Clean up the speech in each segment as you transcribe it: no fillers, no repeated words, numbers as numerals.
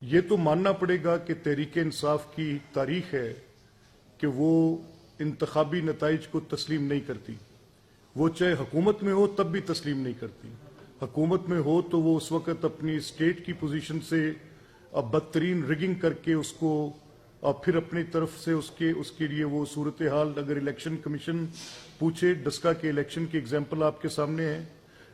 یہ تو ماننا پڑے گا کہ تحریک انصاف کی تاریخ ہے کہ وہ انتخابی نتائج کو تسلیم نہیں کرتی. وہ چاہے حکومت میں ہو تب بھی تسلیم نہیں کرتی. حکومت میں ہو تو وہ اس وقت اپنی اسٹیٹ کی پوزیشن سے بدترین ریگنگ کر کے اس کو پھر اپنی طرف سے اس کے لیے وہ صورتحال اگر الیکشن کمیشن پوچھے. ڈسکا کے الیکشن کی ایگزامپل آپ کے سامنے ہے.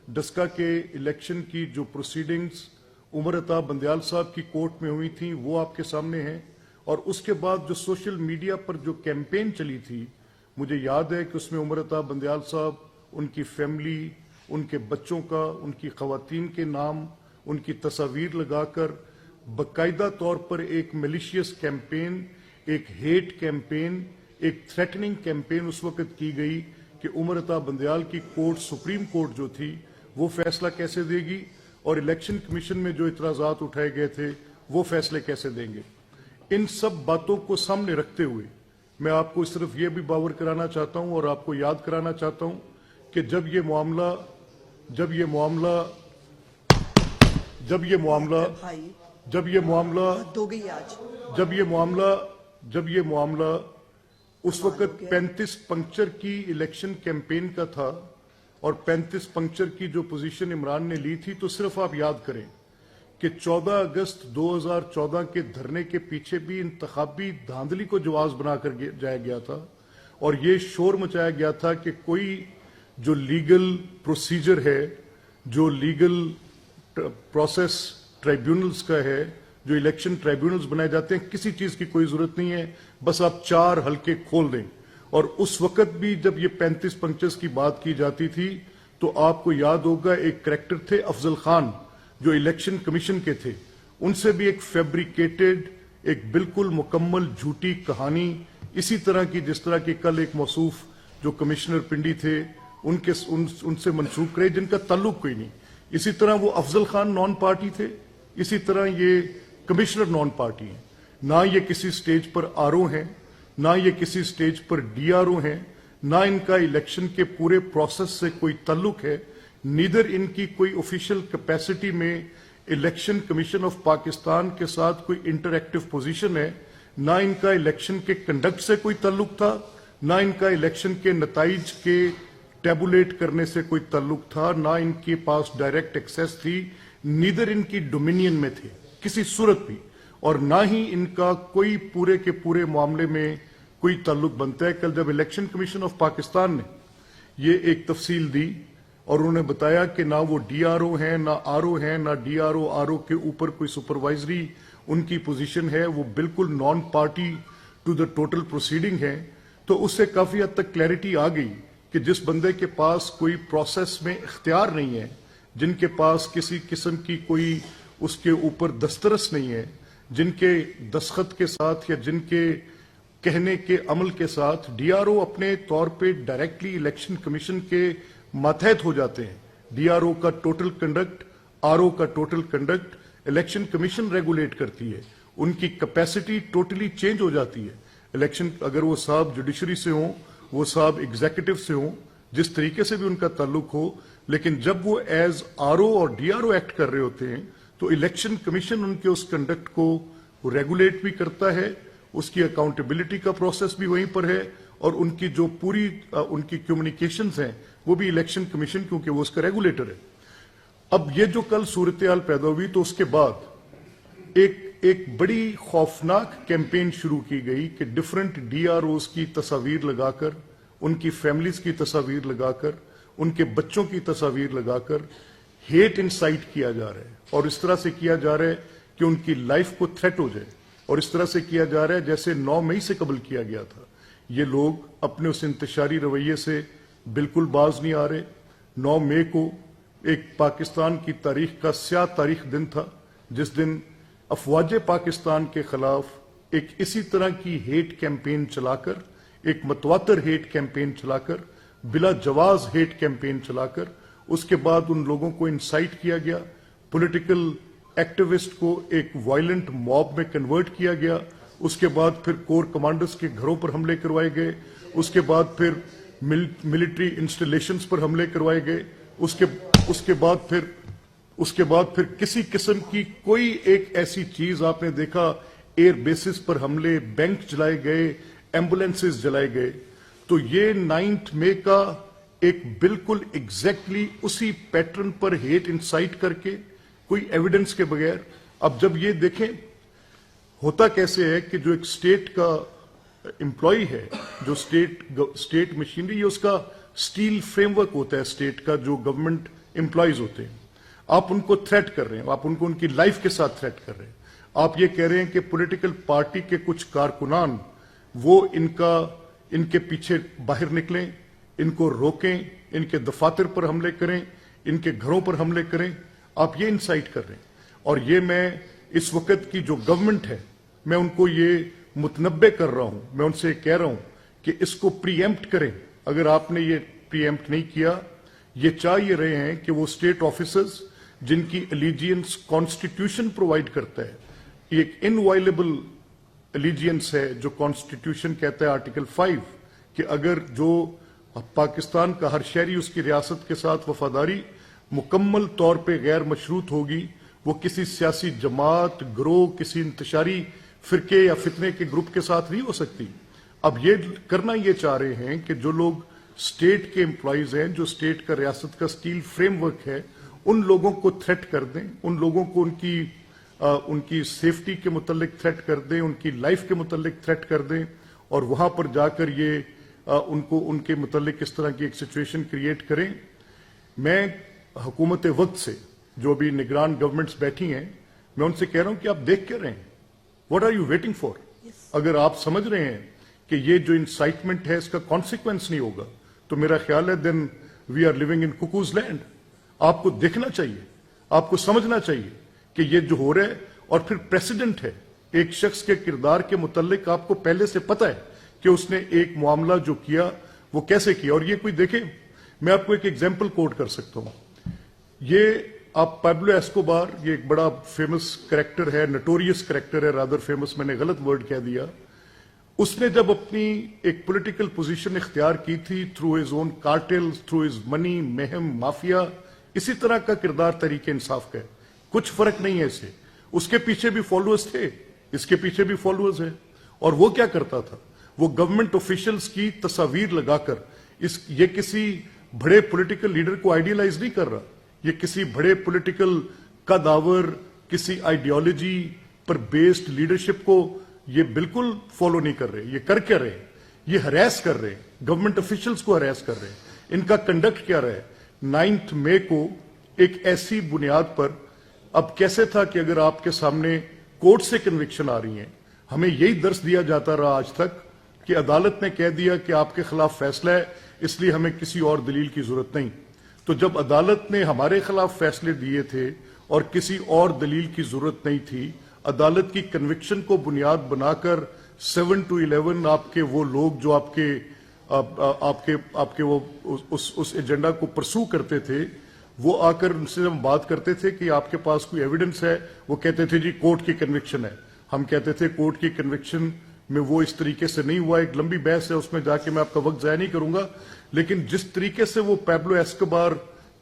ڈسکا کے الیکشن کی جو پروسیڈنگز عمر عطا بندیال صاحب کی کورٹ میں ہوئی تھیں وہ آپ کے سامنے ہیں. اور اس کے بعد جو سوشل میڈیا پر جو کیمپین چلی تھی مجھے یاد ہے کہ اس میں عمر عطا بندیال صاحب، ان کی فیملی، ان کے بچوں کا، ان کی خواتین کے نام، ان کی تصاویر لگا کر باقاعدہ طور پر ایک میلیشیس کیمپین، ایک ہیٹ کیمپین، ایک تھریٹننگ کیمپین اس وقت کی گئی کہ عمر عطا بندیال کی کورٹ، سپریم کورٹ جو تھی وہ فیصلہ کیسے دے گی اور الیکشن کمیشن میں جو اعتراضات اٹھائے گئے تھے وہ فیصلے کیسے دیں گے. ان سب باتوں کو سامنے رکھتے ہوئے میں آپ کو صرف یہ بھی باور کرانا چاہتا ہوں اور آپ کو یاد کرانا چاہتا ہوں کہ جب یہ معاملہ اس وقت 35 پنکچر کی الیکشن کیمپین کا تھا اور 35 پنکچر کی جو پوزیشن عمران نے لی تھی، تو صرف آپ یاد کریں کہ 14 اگست 2014 کے دھرنے کے پیچھے بھی انتخابی دھاندلی کو جواز بنا کر جایا گیا تھا اور یہ شور مچایا گیا تھا کہ کوئی جو لیگل پروسیجر ہے، جو لیگل پروسیس ٹرائیبیونلز کا ہے، جو الیکشن ٹرائیبیونلز بنائے جاتے ہیں، کسی چیز کی کوئی ضرورت نہیں ہے، بس آپ 4 حلقے کھول دیں. اور اس وقت بھی جب یہ 35 پنکچرز کی بات کی جاتی تھی تو آپ کو یاد ہوگا ایک کریکٹر تھے افضل خان جو الیکشن کمیشن کے تھے، ان سے بھی ایک فیبریکیٹڈ، ایک بالکل مکمل جھوٹی کہانی اسی طرح کی جس طرح کی کل ایک موصوف جو کمشنر پنڈی تھے ان سے منسوخ کرے جن کا تعلق کوئی نہیں. اسی طرح وہ افضل خان نان پارٹی تھے، اسی طرح یہ کمشنر نان پارٹی ہیں. نہ یہ کسی سٹیج پر آر او ہیں، نہ یہ کسی سٹیج پر ڈی آر او ہیں، نہ ان کا الیکشن کے پورے پروسیس سے کوئی تعلق ہے، نیدر ان کی کوئی آفیشیل کیپیسٹی میں الیکشن کمیشن آف پاکستان کے ساتھ کوئی انٹریکٹیو پوزیشن ہے، نہ ان کا الیکشن کے کنڈکٹ سے کوئی تعلق تھا، نہ ان کا الیکشن کے نتائج کے ٹیبولیٹ کرنے سے کوئی تعلق تھا، نہ ان کے پاس ڈائریکٹ ایکسیس تھی، نیدر ان کی ڈومینین میں تھے کسی صورت بھی، اور نہ ہی ان کا کوئی پورے کے پورے معاملے میں کوئی تعلق بنتا ہے. کل جب الیکشن کمیشن آف پاکستان نے یہ ایک تفصیل دی اور انہوں نے بتایا کہ نہ وہ ڈی آر او ہیں، نہ آر او ہیں، نہ ڈی آر او کے اوپر کوئی سپروائزری ان کی پوزیشن ہے، وہ بالکل non party to the total proceeding ہے، تو اس سے کافی حد تک کلیئرٹی آ گئی کہ جس بندے کے پاس کوئی پروسیس میں اختیار نہیں ہے، جن کے پاس کسی قسم کی کوئی اس کے اوپر دسترس نہیں ہے، جن کے دستخط کے ساتھ یا جن کے کہنے کے عمل کے ساتھ ڈی آر او اپنے طور پہ ڈائریکٹلی الیکشن کمیشن کے ماتحت ہو جاتے ہیں. ڈی آر او کا ٹوٹل کنڈکٹ، آر او کا total conduct election commission regulate کرتی ہے. ان کی کیپیسٹی ٹوٹلی چینج ہو جاتی ہے. الیکشن اگر وہ صاحب جوڈیشری سے ہوں، وہ صاحب ایگزیکٹو سے ہوں، جس طریقے سے بھی ان کا تعلق ہو، لیکن جب وہ ایز آر او اور ڈی آر او ایکٹ کر رہے ہوتے ہیں تو الیکشن کمیشن ان کے اس کنڈکٹ کو ریگولیٹ بھی کرتا ہے. اس کی اکاؤنٹیبلٹی کا پروسیس بھی وہیں پر ہے اور ان کی جو پوری ان کی کمیونیکیشنز ہیں وہ بھی الیکشن کمیشن، کیونکہ وہ اس کا ریگولیٹر ہے. اب یہ جو کل صورتحال پیدا ہوئی تو اس کے بعد ایک بڑی خوفناک کیمپین شروع کی گئی کہ ڈیفرنٹ ڈی آر اوز کی تصاویر لگا کر، ان کی فیملیز کی تصاویر لگا کر، ان کے بچوں کی تصاویر لگا کر ہیٹ انسائٹ کیا جا رہا ہے اور اس طرح سے کیا جا رہا ہے کہ ان کی لائف کو تھریٹ ہو جائے، اور اس طرح سے کیا جا رہا ہے جیسے 9 مئی سے قبل کیا گیا تھا. یہ لوگ اپنے اس انتشاری رویے سے بالکل باز نہیں آ رہے. 9 مئی کو ایک پاکستان کی تاریخ کا سیاہ تاریخ دن تھا، جس دن افواج پاکستان کے خلاف ایک اسی طرح کی ہیٹ کیمپین چلا کر، ایک متواتر ہیٹ کیمپین چلا کر، بلا جواز ہیٹ کیمپین چلا کر، اس کے بعد ان لوگوں کو انسائٹ کیا گیا، پولیٹیکل ایکٹیوسٹ کو ایک وائلنٹ موب میں کنورٹ کیا گیا. اس کے بعد پھر کور کمانڈرز کے گھروں پر حملے کروائے گئے، اس کے بعد پھر ملٹری انسٹالیشنز پر حملے کروائے گئے، اس کے بعد پھر اس کے بعد پھر کسی قسم کی کوئی ایک ایسی چیز آپ نے دیکھا، ایئر بیسز پر حملے، بینک جلائے گئے، ایمبولینسز جلائے گئے. تو یہ 9 مئی کا ایک بالکل ایگزیکٹلی اسی پیٹرن پر ہیٹ انسائٹ کر کے کوئی ایویڈنس کے بغیر. اب جب یہ دیکھیں ہوتا کیسے ہے کہ جو ایک اسٹیٹ کا امپلائی ہے، جو اسٹیٹ مشینری، اس کا اسٹیل فریم ورک ہوتا ہے اسٹیٹ کا، جو گورنمنٹ امپلائیز ہوتے ہیں. آپ ان کو تھریٹ کر رہے ہیں، آپ ان کو ان کی لائف کے ساتھ تھریٹ کر رہے ہیں. آپ یہ کہہ رہے ہیں کہ پولیٹیکل پارٹی کے کچھ کارکنان وہ ان کے پیچھے باہر نکلیں، ان کو روکیں، ان کے دفاتر پر حملے کریں، ان کے گھروں پر حملے کریں. آپ یہ انسائٹ کر رہے ہیں. اور یہ میں اس وقت کی جو گورنمنٹ ہے، میں ان کو یہ متنبع کر رہا ہوں، میں ان سے کہہ رہا ہوں کہ اس کو پری ایمپٹ کریں. اگر آپ نے یہ پری ایمپٹ نہیں کیا، یہ چاہ یہ رہے ہیں کہ وہ اسٹیٹ آفیسرز جن کی الیجینس کانسٹیٹیوشن پرووائڈ کرتا ہے، ایک انوائلیبل الیجینس ہے جو کانسٹیٹیوشن کہتا ہے آرٹیکل 5 کہ اگر جو پاکستان کا ہر شہری اس کی ریاست کے ساتھ وفاداری مکمل طور پہ غیر مشروط ہوگی، وہ کسی سیاسی جماعت، گروہ، کسی انتشاری فرقے یا فتنے کے گروپ کے ساتھ نہیں ہو سکتی. اب یہ کرنا یہ چاہ رہے ہیں کہ جو لوگ اسٹیٹ کے امپلائیز ہیں، جو اسٹیٹ کا ریاست کا اسٹیل فریم ورک ہے، ان لوگوں کو تھریٹ کر دیں، ان لوگوں کو ان کی سیفٹی کے متعلق تھریٹ کر دیں، ان کی لائف کے متعلق تھریٹ کر دیں، اور وہاں پر جا کر یہ ان کے متعلق اس طرح کی ایک سچویشن کریٹ کریں. میں حکومت وقت سے جو بھی نگران گورنمنٹس بیٹھی ہیں، میں ان سے کہہ رہا ہوں کہ آپ دیکھ کیا رہے ہیں؟ What are you waiting for? اگر آپ سمجھ رہے ہیں کہ یہ جو انسائٹمنٹ ہے اس کا کانسیکوینس نہیں ہوگا، تو میرا خیال ہے then we are living in cuckoo's land. آپ کو دیکھنا چاہیے، آپ کو سمجھنا چاہیے کہ یہ جو ہو رہا ہے، اور پھر پریسیڈنٹ ہے، ایک شخص کے کردار کے متعلق آپ کو پہلے سے پتہ ہے کہ اس نے ایک معاملہ جو کیا وہ کیسے کیا. اور یہ کوئی دیکھیں، میں آپ کو ایک ایگزامپل کوٹ کر سکتا ہوں. یہ آپ پابلو ایسکوبار، یہ ایک بڑا فیمس کریکٹر ہے، نٹوریس کریکٹر ہے، رادر فیمس، میں نے غلط ورڈ کہہ دیا. اس نے جب اپنی ایک پولیٹیکل پوزیشن اختیار کی تھی through his own cartel, through his money, مہم، مافیا، اسی طرح کا کردار تحریک انصاف کا ہے. کچھ فرق نہیں ہے اسے. اس کے پیچھے بھی فالوورز تھے، اس کے پیچھے بھی فالوورز ہیں. اور وہ کیا کرتا تھا؟ وہ گورنمنٹ آفیشلز کی تصاویر لگا کر، یہ کسی بڑے پولیٹیکل لیڈر کو آئیڈیلائز نہیں کر رہا، یہ کسی بڑے پولیٹیکل قداور، کسی آئیڈیالوجی پر بیسڈ لیڈرشپ کو یہ بالکل فالو نہیں کر رہے. یہ کر کیا رہے؟ یہ ہریس کر رہے ہیں، گورنمنٹ آفیشلز کو ہریس کر رہے ہیں. ان کا کنڈکٹ کیا رہا ہے؟ 9 مئی کو ایک ایسی بنیاد پر، اب کیسے تھا کہ اگر آپ کے سامنے کورٹ سے کنوکشن آ رہی ہیں، ہمیں یہی درس دیا جاتا رہا آج تک کہ عدالت نے کہہ دیا کہ آپ کے خلاف فیصلہ ہے، اس لیے ہمیں کسی اور دلیل کی ضرورت نہیں. تو جب عدالت نے ہمارے خلاف فیصلے دیے تھے اور کسی اور دلیل کی ضرورت نہیں تھی، عدالت کی کنوکشن کو بنیاد بنا کر 7 to 11 آپ کے وہ لوگ جو آپ کے وہ اس ایجنڈا کو پرسو کرتے تھے، وہ آ کر ان سے ہم بات کرتے تھے کہ آپ کے پاس کوئی ایویڈنس ہے، وہ کہتے تھے جی کورٹ کی کنوکشن ہے. ہم کہتے تھے کورٹ کی کنوکشن میں وہ اس طریقے سے نہیں ہوا. ایک لمبی بحث ہے، اس میں جا کے میں آپ کا وقت ضائع نہیں کروں گا. لیکن جس طریقے سے وہ پابلو ایسکوبار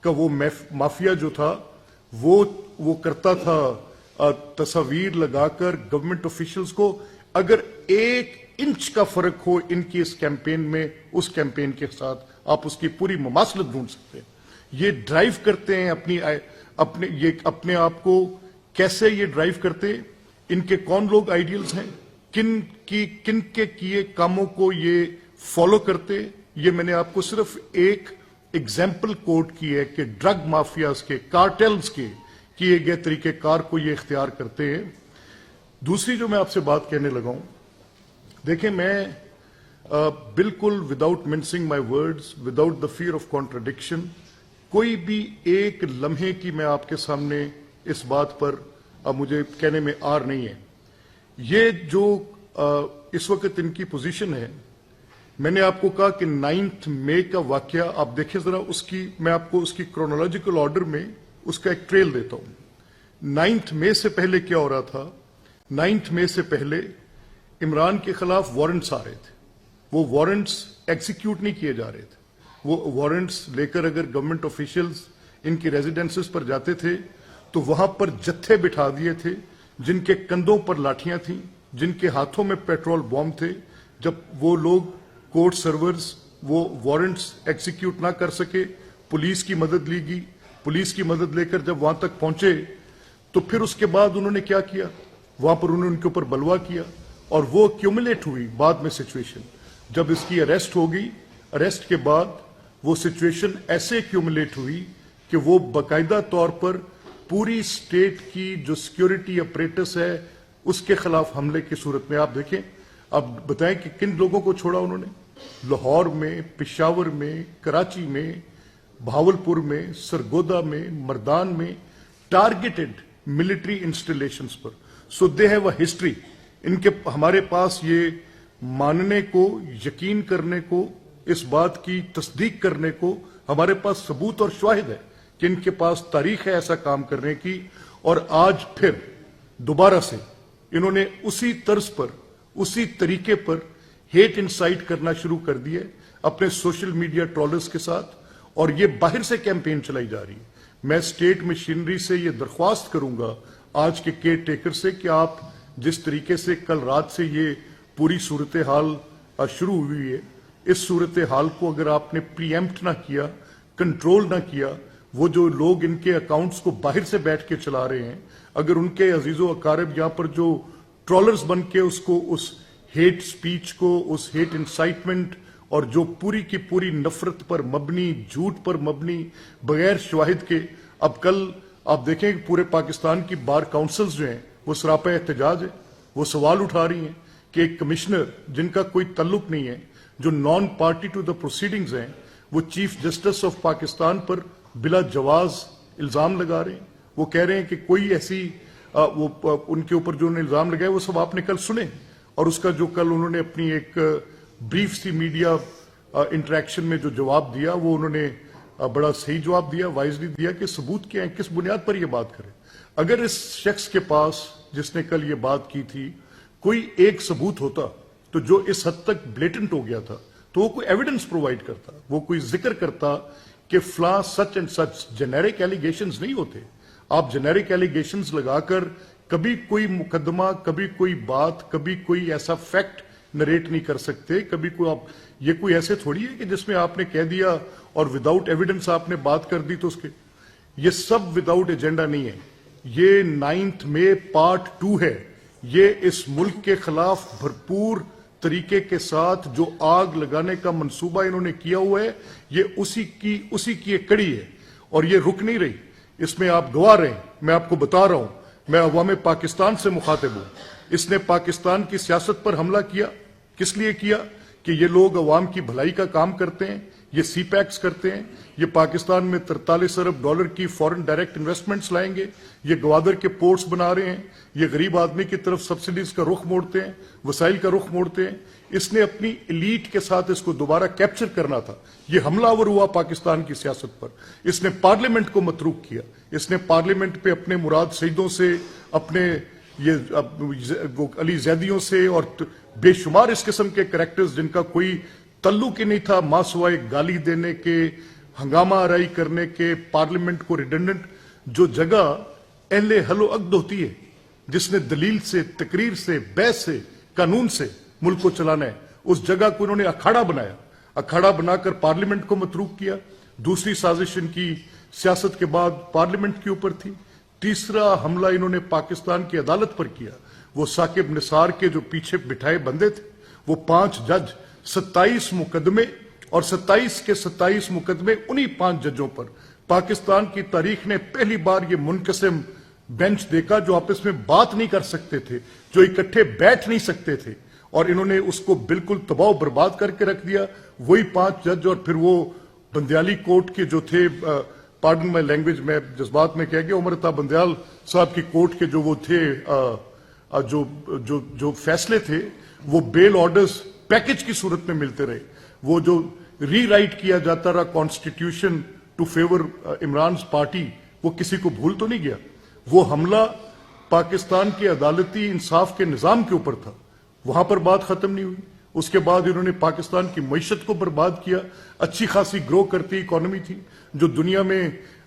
کا وہ مافیا جو تھا وہ کرتا تھا تصاویر لگا کر گورنمنٹ آفیشلز کو، اگر 1 انچ کا فرق ہو ان کی اس کیمپین میں اس کیمپین کے ساتھ، آپ اس کی پوری مماثلت ڈھونڈ سکتے ہیں. یہ ڈرائیو کرتے ہیں اپنے آپ کو. کیسے یہ ڈرائیو کرتے؟ ان کے کون لوگ آئیڈیلز ہیں، کن کے کیے کاموں کو یہ فالو کرتے؟ یہ میں نے آپ کو صرف ایک ایگزامپل کوٹ کی ہے کہ ڈرگ مافیاز کے، کارٹلز کے کیے گئے طریقہ کار کو یہ اختیار کرتے ہیں. دوسری جو میں آپ سے بات کہنے لگا ہوں، دیکھیں میں بالکل without missing my words, without the fear of contradiction, کوئی بھی ایک لمحے کی میں آپ کے سامنے اس بات پر مجھے کہنے میں آر نہیں ہے. یہ جو اس وقت ان کی پوزیشن ہے، میں نے آپ کو کہا کہ 9 مئی کا واقعہ آپ دیکھیں ذرا، میں آپ کو اس کی کرونالوجیکل آرڈر میں اس کا ایک ٹریل دیتا ہوں. 9 مئی سے پہلے کیا ہو رہا تھا؟ 9 مئی سے پہلے عمران کے خلاف وارنٹس آ رہے تھے. وہ وارنٹس ایگزیکیوٹ نہیں کیے جا رہے تھے. وہ وارنٹس لے کر اگر گورنمنٹ آفیشلز ان کی ریزیڈنسز پر جاتے تھے تو وہاں پر جتھے بٹھا دیے تھے جن کے کندھوں پر لاٹھیاں تھیں، جن کے ہاتھوں میں پیٹرول بم تھے. جب وہ لوگ کورٹ سرورز وہ وارنٹس ایکزیکیوٹ نہ کر سکے، پولیس کی مدد لی گئی. پولیس کی مدد لے کر جب وہاں تک پہنچے تو پھر اس کے بعد انہوں نے کیا کیا؟ وہاں پر انہوں نے ان کے اوپر بلوا کیا اور وہ کیومولیٹ ہوئی بعد میں سچویشن. جب اس کی اریسٹ ہو گئی، اریسٹ کے بعد وہ سچویشن ایسے کیومولیٹ ہوئی کہ وہ باقاعدہ طور پر پوری اسٹیٹ کی جو سیکیورٹی اپریٹس ہے اس کے خلاف حملے کی صورت میں. آپ دیکھیں، اب بتائیں کہ کن لوگوں کو چھوڑا انہوں نے. لاہور میں، پشاور میں، کراچی میں، بھاولپور میں، سرگودا میں، مردان میں ٹارگیٹڈ ملٹری انسٹالیشنز پر. So they have a history. ان کے ہمارے پاس یہ ماننے کو، یقین کرنے کو، اس بات کی تصدیق کرنے کو ہمارے پاس ثبوت اور شواہد ہے کہ ان کے پاس تاریخ ہے ایسا کام کرنے کی. اور آج پھر دوبارہ سے انہوں نے اسی طرز پر، اسی طریقے پر ہیٹ انسائٹ کرنا شروع کر دیے اپنے سوشل میڈیا ٹرولرز کے ساتھ، اور یہ باہر سے کیمپین چلائی جا رہی ہے. میں اسٹیٹ مشینری سے یہ درخواست کروں گا آج کے کیئر ٹیکر سے کہ آپ جس طریقے سے کل رات سے یہ پوری صورتحال شروع ہوئی ہے، اس صورتحال کو اگر آپ نے پری ایمپٹ نہ کیا، کنٹرول نہ کیا، وہ جو لوگ ان کے اکاؤنٹس کو باہر سے بیٹھ کے چلا رہے ہیں، اگر ان کے عزیز و اقارب یہاں پر جو ٹرولرز بن کے اس ہیٹ سپیچ کو، اس ہیٹ انسائٹمنٹ اور جو پوری کی پوری نفرت پر مبنی، جھوٹ پر مبنی، بغیر شواہد کے، اب کل آپ دیکھیں کہ پورے پاکستان کی بار کاؤنسلز جو ہیں وہ سراپا احتجاج ہے. وہ سوال اٹھا رہی ہیں کہ ایک کمشنر جن کا کوئی تعلق نہیں ہے، جو non party to the proceedings ہیں، وہ چیف جسٹس آف پاکستان پر بلا جواز الزام لگا رہے ہیں. وہ کہہ رہے ہیں کہ کوئی ایسی وہ ان کے اوپر جو انہوں نے الزام لگائے وہ سب آپ نے کل سنے، اور اس کا جو کل انہوں نے اپنی ایک بریف سی میڈیا انٹریکشن میں جو جواب دیا، وہ انہوں نے بڑا صحیح جواب دیا، وائزلی دیا کہ ثبوت کیا ہے، کس بنیاد پر یہ بات کرے. اگر اس شخص کے پاس جس نے کل یہ بات کی تھی کوئی ایک ثبوت ہوتا تو جو اس حد تک بلیٹنٹ ہو گیا تھا، تو وہ کوئی ایویڈنس پرووائڈ کرتا، وہ کوئی ذکر کرتا کہ فلاں such and such. Generic allegations نہیں ہوتے. آپ جنیرک ایلیگیشنز لگا کر کبھی کوئی مقدمہ، کبھی کوئی بات، کبھی کوئی ایسا فیکٹ نریٹ نہیں کر سکتے. کبھی کوئی آپ یہ کوئی ایسے تھوڑی ہے کہ جس میں آپ نے کہہ دیا اور وداؤٹ ایویڈنس آپ نے بات کر دی تو اس کے. یہ سب وداؤٹ ایجنڈا نہیں ہے. یہ 9 مئی پارٹ 2 ہے. یہ اس ملک کے خلاف بھرپور طریقے کے ساتھ جو آگ لگانے کا منصوبہ انہوں نے کیا ہوا ہے، یہ اسی کی ایک کڑی ہے اور یہ رک نہیں رہی. اس میں آپ گواہ رہے ہیں. میں آپ کو بتا رہا ہوں، میں عوام پاکستان سے مخاطب ہوں. اس نے پاکستان کی سیاست پر حملہ کیا. کس لیے کیا؟ کہ یہ لوگ عوام کی بھلائی کا کام کرتے ہیں، یہ سی پیکس کرتے ہیں، یہ پاکستان میں 43 ارب ڈالر کی فورن ڈائریکٹ انویسٹمنٹس لائیں گے، یہ گوادر کے پورٹس بنا رہے ہیں، یہ غریب آدمی کی طرف سبسڈیز کا رخ موڑتے ہیں، وسائل کا رخ موڑتے ہیں. اس نے اپنی ایلیٹ کے ساتھ اس کو دوبارہ کیپچر کرنا تھا. یہ حملہ آور ہوا پاکستان کی سیاست پر. اس نے پارلیمنٹ کو متروک کیا. اس نے پارلیمنٹ پہ اپنے مراد سیدوں سے، اپنے یہ علی زیدیوں سے اور بے شمار اس قسم کے کریکٹرز جن کا کوئی تعلق ہی نہیں تھا ماں سوائے گالی دینے کے، ہنگامہ آرائی کرنے کے، پارلیمنٹ کو ریڈنڈنٹ. جو جگہ اہل حل و عقد ہوتی ہے، جس نے دلیل سے، تقریر سے، بحث سے، قانون سے ملک کو چلانا ہے، اس جگہ کو انہوں نے اکھاڑا بنایا. اکھاڑا بنا کر پارلیمنٹ کو متروک کیا. دوسری سازش ان کی سیاست کے بعد پارلیمنٹ کے اوپر تھی. تیسرا حملہ انہوں نے پاکستان کی عدالت پر کیا. وہ ثاقب نثار کے جو پیچھے بٹھائے بندے تھے، وہ 5 جج، 27 مقدمے، اور 27 کے 27 مقدمے انہی 5 ججوں پر. پاکستان کی تاریخ نے پہلی بار یہ منقسم بینچ دیکھا جو آپس میں بات نہیں کر سکتے تھے، جو اکٹھے بیٹھ نہیں سکتے تھے، اور انہوں نے اس کو بالکل تباہ و برباد کر کے رکھ دیا. وہی 5 جج اور پھر وہ بندیالی کورٹ کے جو تھے، پارڈن مائی لینگویج میں جذبات میں کہہ گیا، عمر عطا بندیال صاحب کی کورٹ کے جو وہ تھے جو فیصلے تھے، وہ بیل آرڈرز پیکج کی صورت میں ملتے رہے. وہ جو ری رائٹ کیا جاتا رہا کانسٹیٹیوشن ٹو فیور عمران's پارٹی، وہ کسی کو بھول تو نہیں گیا. وہ حملہ پاکستان کے عدالتی انصاف کے نظام کے اوپر تھا. وہاں پر بات ختم نہیں ہوئی. اس کے بعد انہوں نے پاکستان کی معیشت کو برباد کیا. اچھی خاصی گرو کرتی اکانومی تھی، جو دنیا میں